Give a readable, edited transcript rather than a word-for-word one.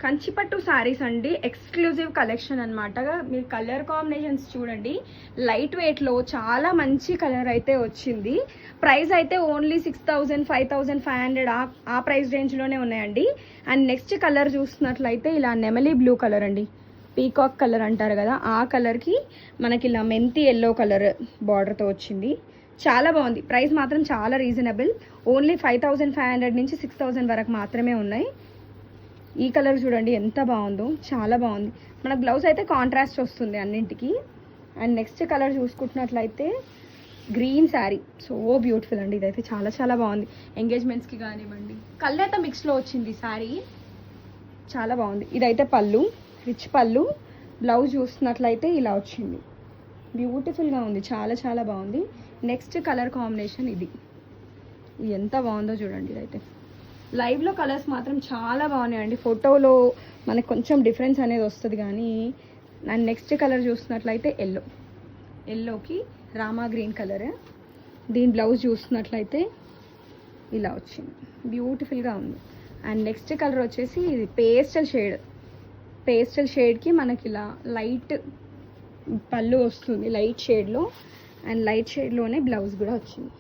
కంచిపట్టు శారీస్ అండి, exclusive collection అనమాట. మీరు కలర్ కాంబినేషన్స్ చూడండి, లైట్ వెయిట్లో చాలా మంచి కలర్ అయితే వచ్చింది. ప్రైస్ అయితే ఓన్లీ 6000 5500 ఆ ప్రైస్ రేంజ్లోనే ఉన్నాయండి. అండ్ నెక్స్ట్ కలర్ చూస్తున్నట్లయితే ఇలా నెమలీ బ్లూ కలర్ అండి, పీకాక్ కలర్ అంటారు కదా, ఆ కలర్కి మనకి ఇలా మెంతి ఎల్లో కలర్ బార్డర్తో వచ్చింది. చాలా బాగుంది. ప్రైస్ మాత్రం చాలా రీజనబుల్, ఓన్లీ 5500 నుంచి 6000 వరకు మాత్రమే ఉన్నాయి. ఈ కలర్ చూడండి ఎంత బాగుందో, చాలా బాగుంది. మన బ్లౌజ్ అయితే కాంట్రాస్ట్ వస్తుంది అన్నింటికి. అండ్ నెక్స్ట్ కలర్ చూసుకుంటున్నట్లయితే గ్రీన్ శారీ, సో బ్యూటిఫుల్ అండి. ఇదైతే చాలా చాలా బాగుంది, ఎంగేజ్మెంట్స్కి కానివ్వండి. కళ్ళైతే మిక్స్లో వచ్చింది శారీ, చాలా బాగుంది. ఇదైతే పళ్ళు, రిచ్ పళ్ళు. బ్లౌజ్ చూస్తున్నట్లయితే ఇలా వచ్చింది, బ్యూటిఫుల్గా ఉంది, చాలా చాలా బాగుంది. నెక్స్ట్ కలర్ కాంబినేషన్ ఇది ఎంత బాగుందో చూడండి. ఇదైతే లైవ్లో కలర్స్ మాత్రం చాలా బాగున్నాయండి, ఫోటోలో మనకు కొంచెం డిఫరెన్స్ అనేది వస్తుంది కానీ. అండ్ నెక్స్ట్ కలర్ చూస్తున్నట్లయితే ఎల్లోకి రామా గ్రీన్ కలర్. దీని బ్లౌజ్ చూస్తున్నట్లయితే ఇలా వచ్చింది, బ్యూటిఫుల్గా ఉంది. అండ్ నెక్స్ట్ కలర్ వచ్చేసి ఇది పేస్టల్ షేడ్కి మనకి ఇలా లైట్ పళ్ళు వస్తుంది, లైట్ షేడ్లో. అండ్ లైట్ షేడ్లోనే బ్లౌజ్ కూడా వచ్చింది.